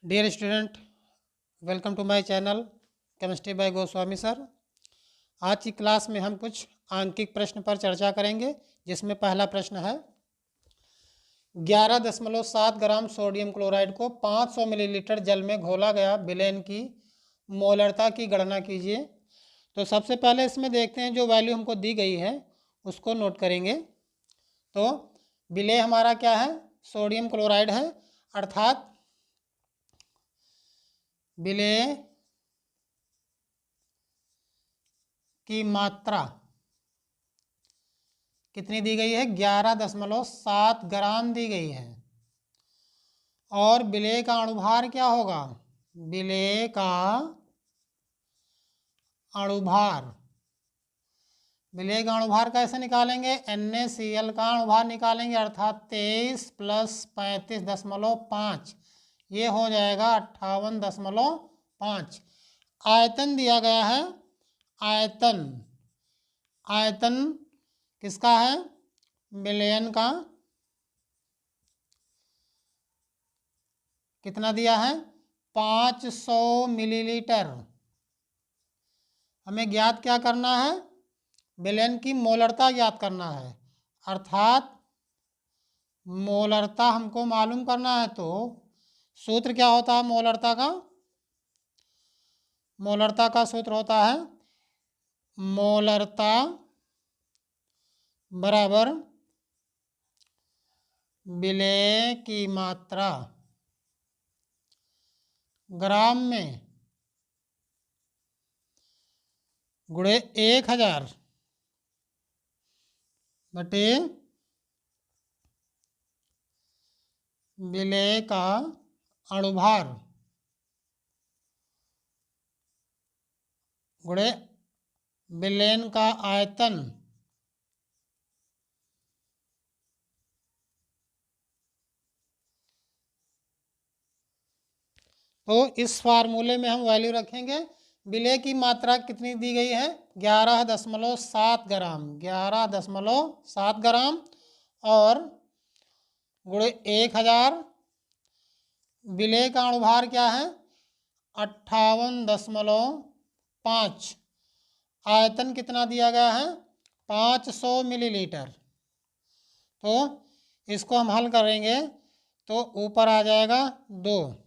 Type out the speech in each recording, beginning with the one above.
Dear student, welcome to my channel chemistry by Goswami sir. आज की class में हम कुछ आंकिक प्रश्न पर चर्चा करेंगे, जिसमें पहला प्रश्न है 11.7 ग्राम सोडियम क्लोराइड को 500 मिलीलीटर जल में घोला गया विलेन की मोलरता की गणना कीजिए। तो सबसे पहले इसमें देखते हैं जो वैल्यू हमको दी गई है उसको नोट करेंगे। तो विलेय हमारा क्या है? सोडियम क्लोराइड है, अर्थात विलेय की मात्रा कितनी दी गई है? 11.7 ग्राम दी गई है। और विलेय का अणुभार क्या होगा? विलेय का अणुभार, विलेय का अणुभार कैसे निकालेंगे? NaCl का अणुभार निकालेंगे, अर्थात 23 + 35.5, ये हो जाएगा 58.5। आयतन दिया गया है, आयतन, आयतन किसका है? विलेयन का। कितना दिया है? 500 मिलीलीटर। हमें ज्ञात क्या करना है? विलेयन की मोलरता ज्ञात करना है, अर्थात मोलरता हमको मालूम करना है। तो सूत्र क्या होता है मोलरता का? मोलरता का सूत्र होता है मोलरता बराबर विलेय की मात्रा ग्राम में गुणे 1000 बटे विलेय का अणुभार गुणे विलेयन का आयतन तो इस फार्मूले में हम वैल्यू रखेंगे। विलेय की मात्रा कितनी दी गई है? 11.7 ग्राम, 11.7 ग्राम और गुणे 1000। विलेय का अणुभार क्या है? 58.5। आयतन कितना दिया गया है? 500 मिलीलीटर। तो इसको हम हल करेंगे तो ऊपर आ जाएगा 2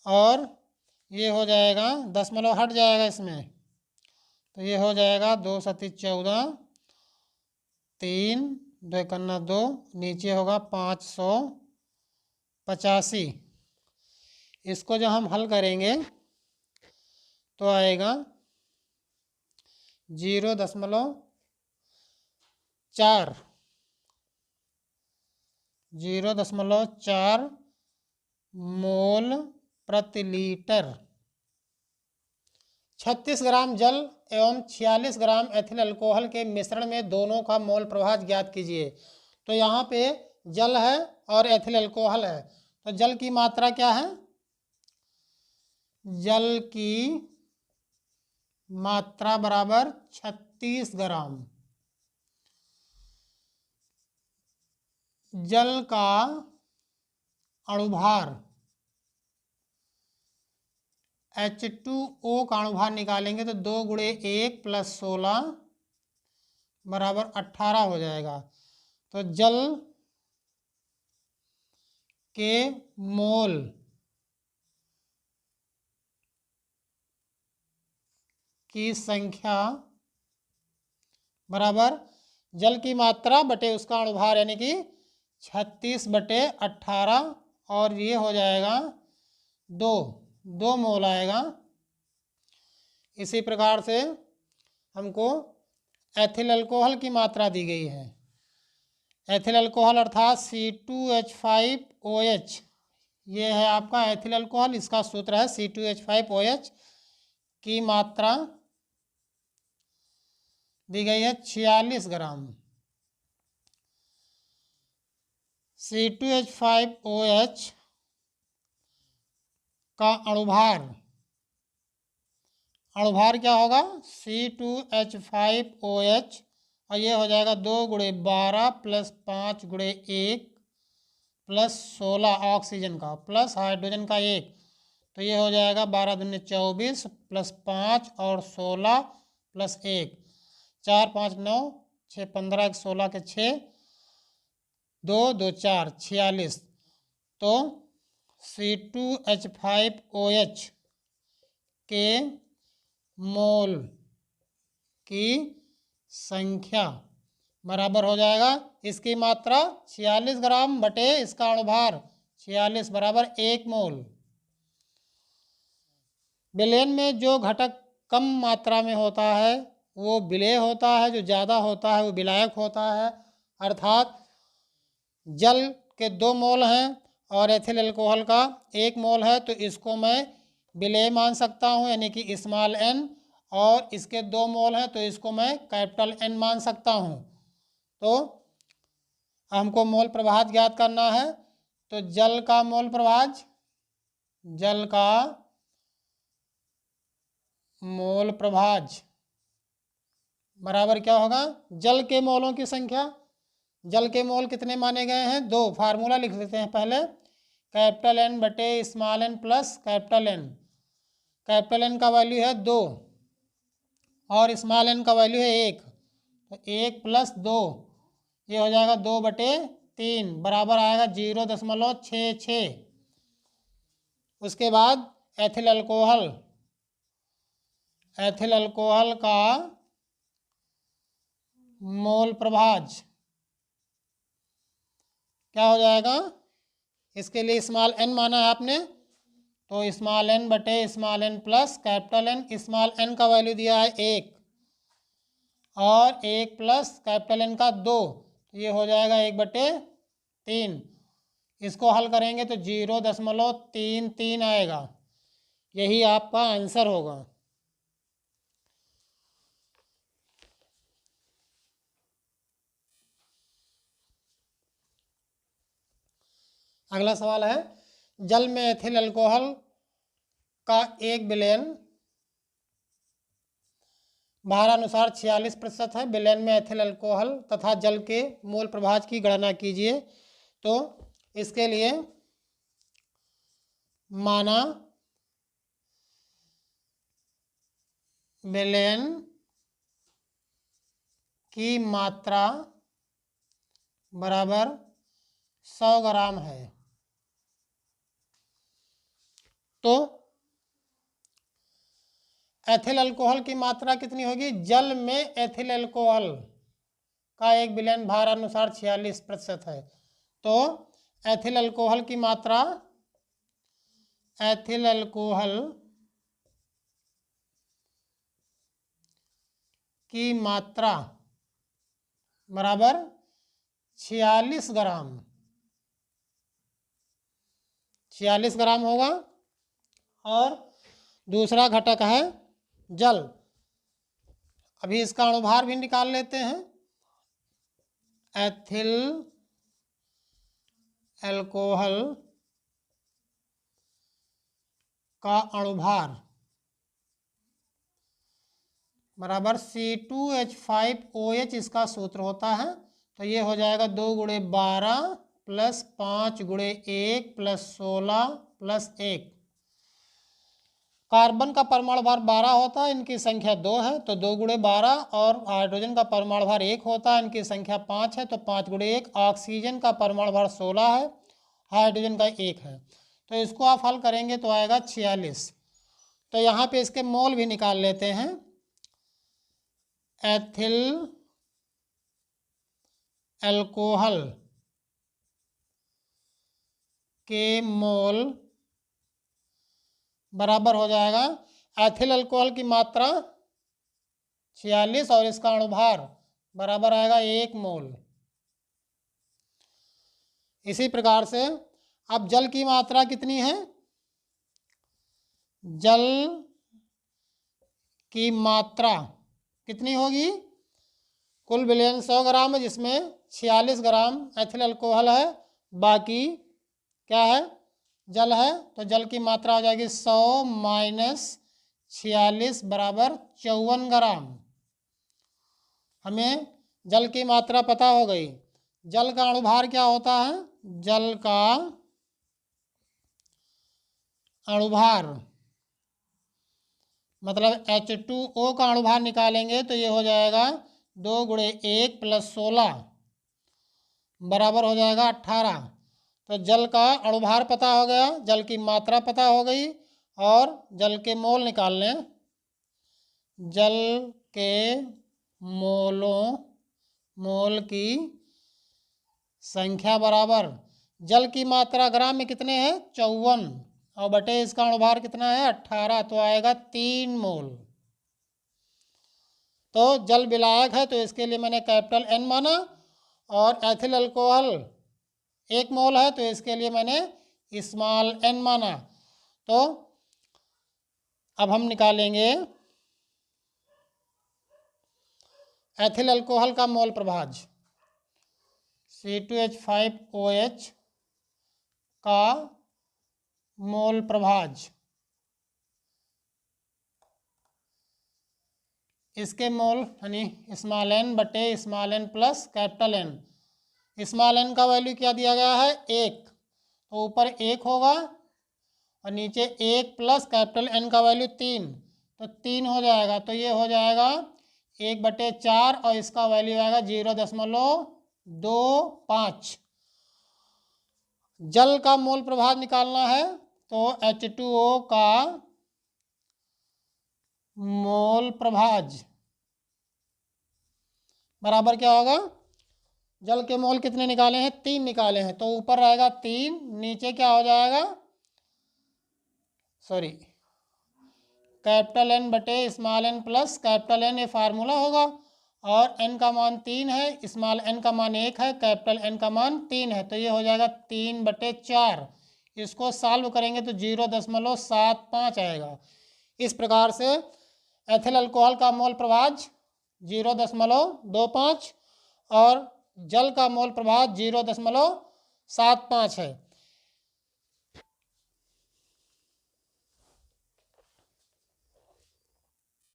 और ये हो जाएगा, दशमलव हट जाएगा इसमें, तो ये हो जाएगा 2 × 14, 3, 2 × 2, नीचे होगा 585। इसको जब हम हल करेंगे तो आएगा 0.4 मोल प्रति लीटर। 36 ग्राम जल एवं 46 ग्राम एथिल अल्कोहल के मिश्रण में दोनों का मोल प्रभाव ज्ञात कीजिए। तो यहाँ पे जल है और एथिल अल्कोहल है, तो जल की मात्रा क्या है? जल की मात्रा बराबर 36 ग्राम। जल का अणुभार H2O का अणुभार निकालेंगे तो 2 × 1 + 16 बराबर 18 हो जाएगा। तो जल के मोल की संख्या बराबर जल की मात्रा बटे उसका अणुभार, यानी कि 36/18, और ये हो जाएगा 2 मोल आएगा। इसी प्रकार से हमको एथिल अल्कोहल की मात्रा दी गई है। एथिल अल्कोहल अर्थात C2H5OH, ये है आपका एथिल अल्कोहल, इसका सूत्र है C2H5OH की मात्रा दी गई है 46 ग्राम। C2H5OH का अणुभार क्या होगा? C2H5OH, और ये हो जाएगा 2 × 12 + 5 × 1 प्लस 16 ऑक्सीजन का प्लस हाइड्रोजन का 1, तो ये हो जाएगा 12 दूनी 24 प्लस 5 और 16 प्लस 1, 4 5 9 6 15 1 16 के 6 2 2 4 46। तो C2H5OH के मोल की संख्या बराबर हो जाएगा इसकी मात्रा 46 ग्राम बटे इसका अणुभार 46 बराबर 1 मोल। विलयन में जो घटक कम मात्रा में होता है वो विलेय होता है, जो ज़्यादा होता है वो विलायक होता है। अर्थात जल के 2 मोल हैं और एथिल अल्कोहल का 1 मोल है, तो इसको मैं विलेय मान सकता हूँ यानी कि स्मॉल n, और इसके 2 मोल हैं तो इसको मैं कैपिटल N मान सकता हूँ। तो हमको मोल प्रभाज ज्ञात करना है, तो जल का मोल प्रभाज, जल का मोल प्रभाज बराबर क्या होगा, जल के मोलों की संख्या। जल के मोल कितने माने गए हैं, 2। फार्मूला लिख लेते हैं पहले, कैपिटल N बटे small n plus capital N। Capital N का वैल्यू है 2 और स्मॉल n का वैल्यू है 1, तो 1 प्लस 2 ये हो जाएगा 2 बटे 3 बराबर आएगा 0.66। उसके बाद एथिल अल्कोहल, एथिल अल्कोहल का मोल प्रभाज क्या हो जाएगा, इसके लिए स्मॉल n माना है आपने, तो स्मॉल n बटे small n plus capital N। Small n का वैल्यू दिया है 1 और 1 प्लस कैपिटल N का 2, तो ये हो जाएगा 1 बटे 3। इसको हल करेंगे तो 0.33 आएगा, यही आपका आंसर होगा। अगला सवाल है, जल में एथिल अल्कोहल का एक विलयन भारानुसार 46% है। विलयन में एथिल अल्कोहल तथा जल के मोल प्रभाज की गणना कीजिए। तो इसके लिए माना विलयन की मात्रा बराबर 100 ग्राम है, तो एथिल अल्कोहल की मात्रा कितनी होगी, जल में एथिल अल्कोहल का एक विलयन भार अनुसार 46% है, तो एथिल अल्कोहल की मात्रा, एथिल अल्कोहल की मात्रा बराबर 46 ग्राम, 46 ग्राम होगा। और दूसरा घटक है जल, अभी इसका अणुभार भी निकाल लेते हैं। एथिल अल्कोहल का अणुभार बराबर C2H5OH इसका सूत्र होता है, तो ये हो जाएगा 2 × 12 प्लस 5 × 1 प्लस 16 प्लस 1। कार्बन का परमाणु भार 12 होता है, इनकी संख्या 2 है, तो 2 × 12, और हाइड्रोजन का परमाणु भार 1 होता है, इनकी संख्या 5 है, तो 5 × 1। ऑक्सीजन का परमाणु भार 16 है, हाइड्रोजन का 1 है, तो इसको आप हल करेंगे तो आएगा 46। तो यहाँ पे इसके मोल भी निकाल लेते हैं। एथिल अल्कोहल के मोल बराबर हो जाएगा, एथिल अल्कोहल की मात्रा 46 और इसका अणुभार बराबर आएगा 1 मोल। इसी प्रकार से अब जल की मात्रा कितनी है, जल की मात्रा कितनी होगी, कुल विलयन 100 ग्राम है, जिसमें 46 ग्राम एथिल अल्कोहल है, बाकी क्या है, जल है, तो जल की मात्रा हो जाएगी 100 - 46 बराबर 54 ग्राम। हमें जल की मात्रा पता हो गई। जल का अणुभार क्या होता है, जल का अणुभार, मतलब H2O का अणुभार निकालेंगे तो ये हो जाएगा 2 गुणे 1 + 16 बराबर हो जाएगा 18। तो जल का अणुभार पता हो गया, जल की मात्रा पता हो गई और जल के मोल निकाल लें। जल के मोल की संख्या बराबर जल की मात्रा ग्राम में कितने हैं 54 और बटे इसका अणुभार कितना है 18, तो आएगा 3 मोल। तो जल विलायक है तो इसके लिए मैंने कैपिटल N माना, और एथिल अल्कोहल 1 मोल है तो इसके लिए मैंने स्मॉल n माना। तो अब हम निकालेंगे एथिल अल्कोहल का मोल प्रभाज, C2H5OH का मोल प्रभाज, इसके मोल यानी स्मॉल n बटे small n plus capital N। Small n का वैल्यू क्या दिया गया है 1, तो ऊपर 1 होगा और नीचे 1 प्लस कैपिटल N का वैल्यू 3, तो 3 हो जाएगा। तो ये हो जाएगा 1/4 और इसका वैल्यू आएगा 0.25। जल का मोल प्रभाव निकालना है तो H2O का मोल प्रभाज बराबर क्या होगा, जल के मोल कितने निकाले हैं 3 निकाले हैं, तो ऊपर रहेगा 3, नीचे क्या हो जाएगा कैपिटल N बटे small n plus capital N, ये फार्मूला होगा। और n का मान 3 है, स्मॉल n का मान 1 है, कैपिटल N का मान 3 है, तो ये हो जाएगा 3/4। इसको सॉल्व करेंगे तो 0.75 आएगा। इस प्रकार से एथिल अल्कोहल का मोल प्रभाज 0.25 और जल का मोल प्रभाज 0.75 है।